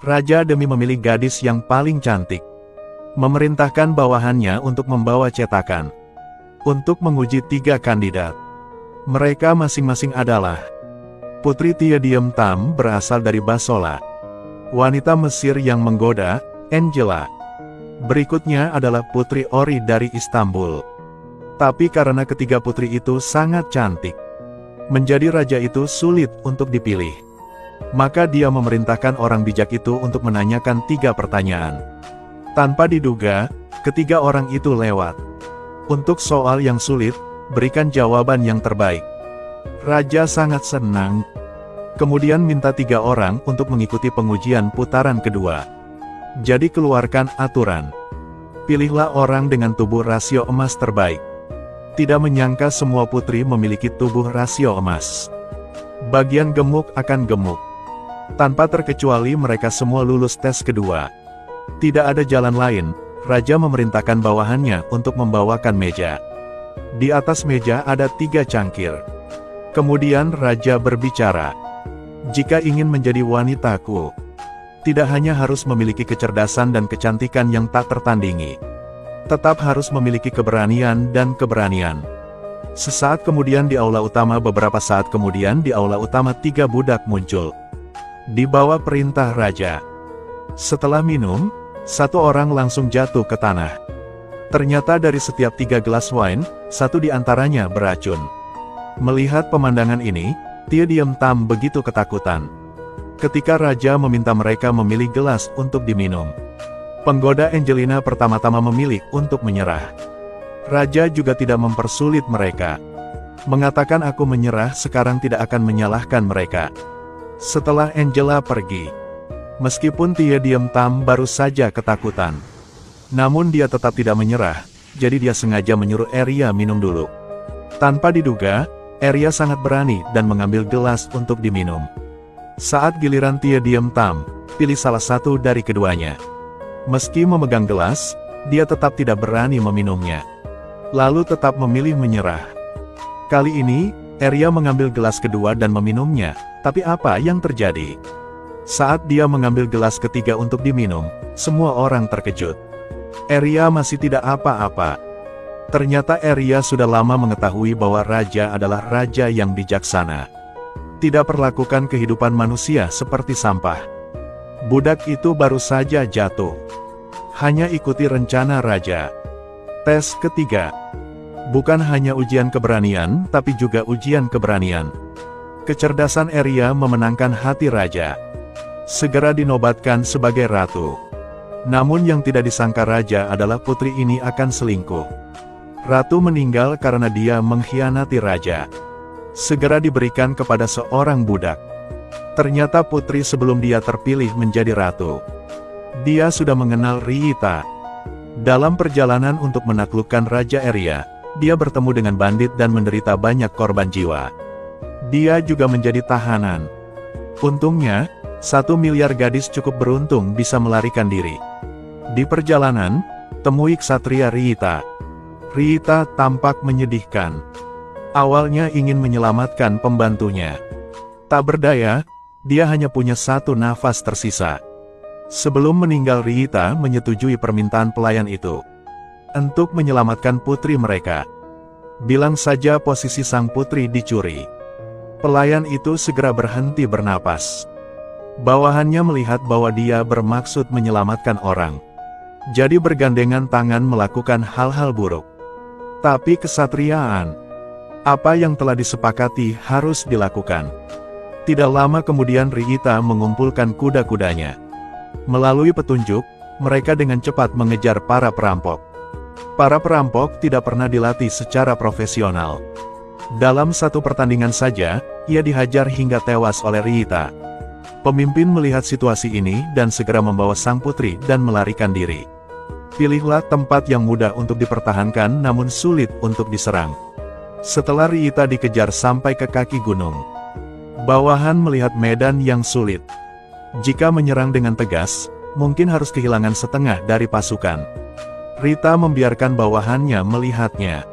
Raja demi memilih gadis yang paling cantik. Memerintahkan bawahannya untuk membawa cetakan. Untuk menguji 3 kandidat. Mereka masing-masing adalah Putri Tia Diem Tam berasal dari Basora. Wanita Mesir yang menggoda, Angela. Berikutnya adalah Putri Ori dari Istanbul. Tapi karena ketiga putri itu sangat cantik, menjadi raja itu sulit untuk dipilih. Maka dia memerintahkan orang bijak itu untuk menanyakan 3 pertanyaan. Tanpa diduga, ketiga orang itu lewat. Untuk soal yang sulit, berikan jawaban yang terbaik. Raja sangat senang. Kemudian minta 3 orang untuk mengikuti pengujian putaran kedua. Jadi keluarkan aturan. Pilihlah orang dengan tubuh rasio emas terbaik. Tidak menyangka semua putri memiliki tubuh rasio emas. Bagian gemuk akan gemuk. Tanpa terkecuali mereka semua lulus tes kedua. Tidak ada jalan lain, raja memerintahkan bawahannya untuk membawakan meja. Di atas meja ada 3 cangkir. Kemudian raja berbicara. Jika ingin menjadi wanitaku, tidak hanya harus memiliki kecerdasan dan kecantikan yang tak tertandingi, tetap harus memiliki keberanian dan keberanian. Sesaat kemudian di aula utama beberapa saat kemudian di aula utama 3 budak muncul. Di bawah perintah raja. Setelah minum, 1 orang langsung jatuh ke tanah. Ternyata dari setiap 3 gelas wine, 1 di antaranya beracun. Melihat pemandangan ini, Tia Diem Tam begitu ketakutan. Ketika raja meminta mereka memilih gelas untuk diminum, penggoda Angelina pertama-tama memilih untuk menyerah. Raja juga tidak mempersulit mereka. Mengatakan aku menyerah sekarang tidak akan menyalahkan mereka. Setelah Angela pergi, meskipun Tia Diem Tam baru saja ketakutan, namun dia tetap tidak menyerah, jadi dia sengaja menyuruh Arya minum dulu. Tanpa diduga, Arya sangat berani dan mengambil gelas untuk diminum. Saat giliran Tia Diem Tam, pilih salah satu dari keduanya. Meski memegang gelas, dia tetap tidak berani meminumnya. Lalu tetap memilih menyerah. Kali ini, Arya mengambil gelas kedua dan meminumnya, tapi apa yang terjadi? Saat dia mengambil gelas ketiga untuk diminum, semua orang terkejut. Arya masih tidak apa-apa. Ternyata Arya sudah lama mengetahui bahwa raja adalah raja yang bijaksana. Tidak perlakukan kehidupan manusia seperti sampah. Budak itu baru saja jatuh. Hanya ikuti rencana raja. Tes ketiga. Bukan hanya ujian keberanian, tapi juga ujian keberanian. Kecerdasan Arya memenangkan hati raja. Segera dinobatkan sebagai ratu. Namun yang tidak disangka raja adalah putri ini akan selingkuh. Ratu meninggal karena dia mengkhianati raja. Segera diberikan kepada seorang budak. Ternyata putri sebelum dia terpilih menjadi ratu, dia sudah mengenal Riita. Dalam perjalanan untuk menaklukkan Raja Arya, dia bertemu dengan bandit dan menderita banyak korban jiwa. Dia juga menjadi tahanan. Untungnya, 1 miliar gadis cukup beruntung bisa melarikan diri. Di perjalanan, temui ksatria Riita. Riita tampak menyedihkan. Awalnya ingin menyelamatkan pembantunya. Tak berdaya, dia hanya punya 1 nafas tersisa. Sebelum meninggal Riita menyetujui permintaan pelayan itu. Untuk menyelamatkan putri mereka. Bilang saja posisi sang putri dicuri. Pelayan itu segera berhenti bernapas. Bawahannya melihat bahwa dia bermaksud menyelamatkan orang. Jadi bergandengan tangan melakukan hal-hal buruk. Tapi kesatriaan. Apa yang telah disepakati harus dilakukan. Tidak lama kemudian Riita mengumpulkan kuda-kudanya. Melalui petunjuk, mereka dengan cepat mengejar para perampok. Para perampok tidak pernah dilatih secara profesional. Dalam 1 pertandingan saja, ia dihajar hingga tewas oleh Riita. Pemimpin melihat situasi ini dan segera membawa sang putri dan melarikan diri. Pilihlah tempat yang mudah untuk dipertahankan namun sulit untuk diserang. Setelah Riita dikejar sampai ke kaki gunung, bawahan melihat medan yang sulit. Jika menyerang dengan tegas, mungkin harus kehilangan setengah dari pasukan. Riita membiarkan bawahannya melihatnya.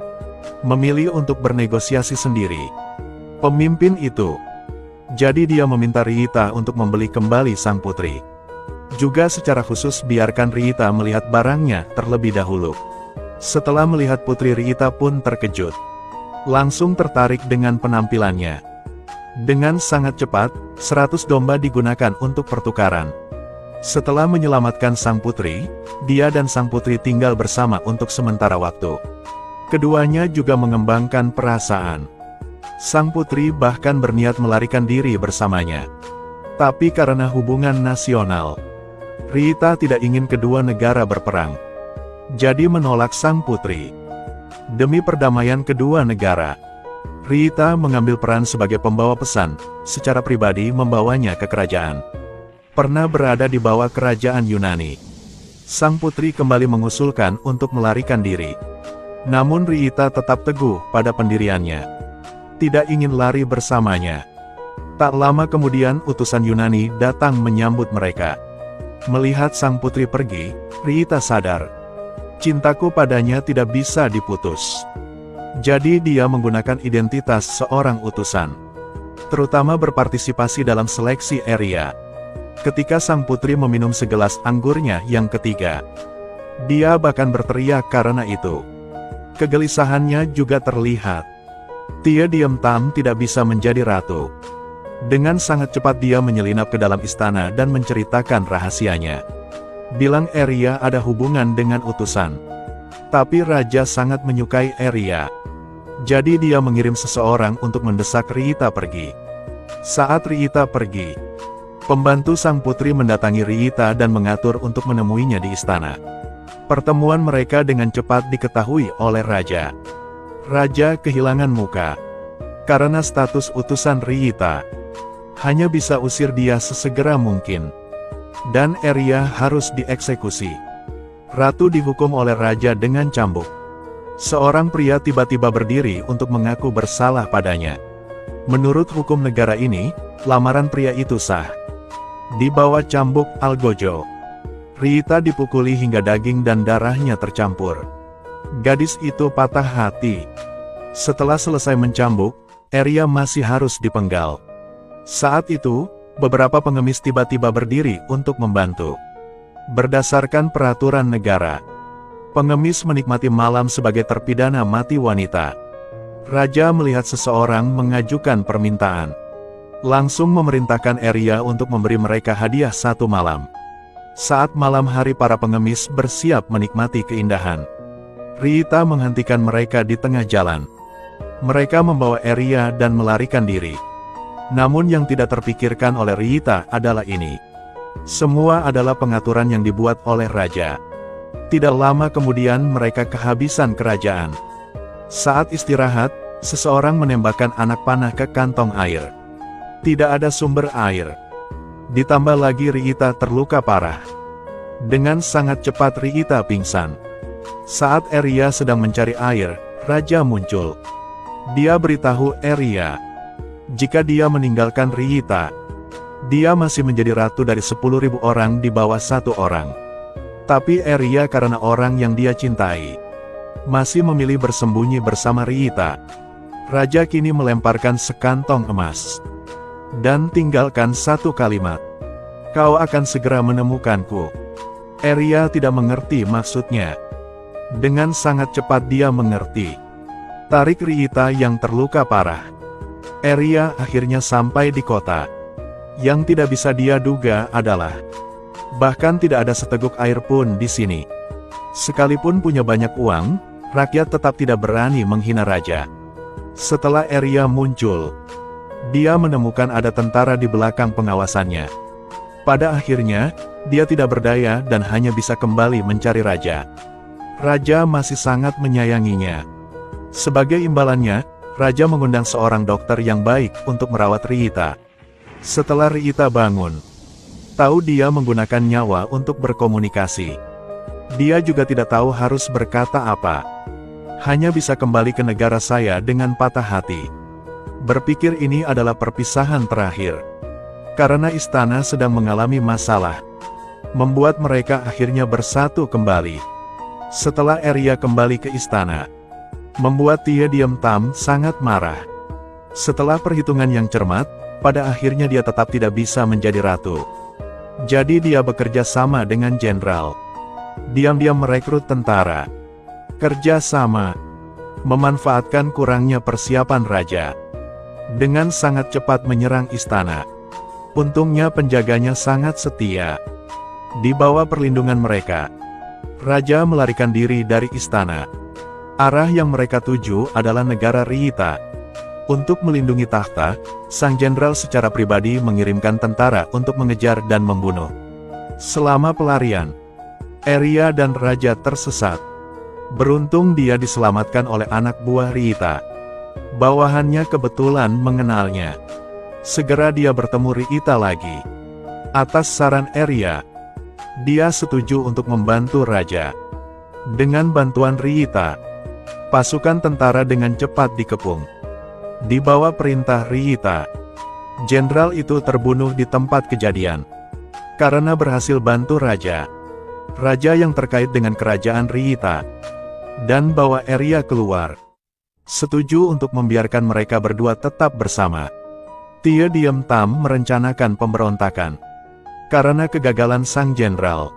Memilih untuk bernegosiasi sendiri. Pemimpin itu. Jadi dia meminta Riita untuk membeli kembali sang putri. Juga secara khusus biarkan Riita melihat barangnya terlebih dahulu. Setelah melihat Putri, Riita pun terkejut. Langsung tertarik dengan penampilannya. Dengan sangat cepat, 100 domba digunakan untuk pertukaran. Setelah menyelamatkan sang putri, dia dan sang putri tinggal bersama untuk sementara waktu. Keduanya juga mengembangkan perasaan. Sang putri bahkan berniat melarikan diri bersamanya. Tapi karena hubungan nasional, Riita tidak ingin kedua negara berperang. Jadi menolak sang putri. Demi perdamaian kedua negara, Riita mengambil peran sebagai pembawa pesan, secara pribadi membawanya ke kerajaan. Pernah berada di bawah kerajaan Yunani. Sang putri kembali mengusulkan untuk melarikan diri. Namun Riita tetap teguh pada pendiriannya. Tidak ingin lari bersamanya. Tak lama kemudian utusan Yunani datang menyambut mereka. Melihat sang putri pergi, Riita sadar. Cintaku padanya tidak bisa diputus. Jadi dia menggunakan identitas seorang utusan. Terutama berpartisipasi dalam seleksi area. Ketika sang putri meminum segelas anggurnya yang ketiga, dia bahkan berteriak karena itu. Kegelisahannya juga terlihat. Dia diam-diam tidak bisa menjadi ratu. Dengan sangat cepat dia menyelinap ke dalam istana dan menceritakan rahasianya. Bilang Eria ada hubungan dengan utusan. Tapi raja sangat menyukai Eria. Jadi dia mengirim seseorang untuk mendesak Riita pergi. Saat Riita pergi, pembantu sang putri mendatangi Riita dan mengatur untuk menemuinya di istana. Pertemuan mereka dengan cepat diketahui oleh raja. Raja kehilangan muka. Karena status utusan Riita, hanya bisa usir dia sesegera mungkin. Dan Eria harus dieksekusi. Ratu dihukum oleh raja dengan cambuk. Seorang pria tiba-tiba berdiri untuk mengaku bersalah padanya. Menurut hukum negara ini, lamaran pria itu sah. Di bawah cambuk Algojo, Riita dipukuli hingga daging dan darahnya tercampur. Gadis itu patah hati. Setelah selesai mencambuk, Eria masih harus dipenggal. Saat itu, beberapa pengemis tiba-tiba berdiri untuk membantu. Berdasarkan peraturan negara, pengemis menikmati malam sebagai terpidana mati wanita. Raja melihat seseorang mengajukan permintaan. Langsung memerintahkan Eria untuk memberi mereka hadiah 1 malam. Saat malam hari para pengemis bersiap menikmati keindahan, Riita menghentikan mereka di tengah jalan. Mereka membawa Eria dan melarikan diri. Namun yang tidak terpikirkan oleh Riita adalah ini. Semua adalah pengaturan yang dibuat oleh raja. Tidak lama kemudian mereka kehabisan kerajaan. Saat istirahat, seseorang menembakkan anak panah ke kantong air. Tidak ada sumber air. Ditambah lagi Riita terluka parah. Dengan sangat cepat Riita pingsan. Saat Eria sedang mencari air, raja muncul. Dia beritahu Eria, jika dia meninggalkan Riita, dia masih menjadi ratu dari 10.000 orang di bawah 1 orang. Tapi Eria karena orang yang dia cintai, masih memilih bersembunyi bersama Riita. Raja kini melemparkan sekantong emas. Dan tinggalkan 1 kalimat. Kau akan segera menemukanku. Eria tidak mengerti maksudnya. Dengan sangat cepat dia mengerti. Tarik Riita yang terluka parah. Eria akhirnya sampai di kota. Yang tidak bisa dia duga adalah, bahkan tidak ada seteguk air pun di sini. Sekalipun punya banyak uang, rakyat tetap tidak berani menghina raja. Setelah Eria muncul, dia menemukan ada tentara di belakang pengawasannya. Pada akhirnya, dia tidak berdaya dan hanya bisa kembali mencari raja. Raja masih sangat menyayanginya. Sebagai imbalannya, raja mengundang seorang dokter yang baik untuk merawat Riita. Setelah Riita bangun, tahu dia menggunakan nyawa untuk berkomunikasi. Dia juga tidak tahu harus berkata apa. Hanya bisa kembali ke negara saya dengan patah hati. Berpikir ini adalah perpisahan terakhir. Karena istana sedang mengalami masalah, membuat mereka akhirnya bersatu kembali. Setelah Eria kembali ke istana, membuat dia diam-diam sangat marah. Setelah perhitungan yang cermat, pada akhirnya dia tetap tidak bisa menjadi ratu. Jadi dia bekerja sama dengan jenderal. Diam-diam merekrut tentara. Kerja sama. Memanfaatkan kurangnya persiapan raja. Dengan sangat cepat menyerang istana. Untungnya penjaganya sangat setia. Di bawah perlindungan mereka, raja melarikan diri dari istana. Arah yang mereka tuju adalah negara Riyita. Untuk melindungi takhta, sang jenderal secara pribadi mengirimkan tentara untuk mengejar dan membunuh. Selama pelarian, Arya dan raja tersesat. Beruntung dia diselamatkan oleh anak buah Riyita. Bawahannya kebetulan mengenalnya. Segera dia bertemu Riyita lagi. Atas saran Arya, dia setuju untuk membantu raja. Dengan bantuan Riyita, pasukan tentara dengan cepat dikepung. Di bawah perintah Riyita, jenderal itu terbunuh di tempat kejadian. Karena berhasil bantu raja, raja yang terkait dengan kerajaan Riyita, dan bawa Arya keluar, setuju untuk membiarkan mereka berdua tetap bersama. Dia diam-diam merencanakan pemberontakan. Karena kegagalan sang jenderal,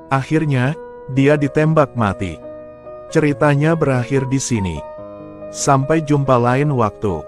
akhirnya, dia ditembak mati. Ceritanya berakhir di sini. Sampai jumpa lain waktu.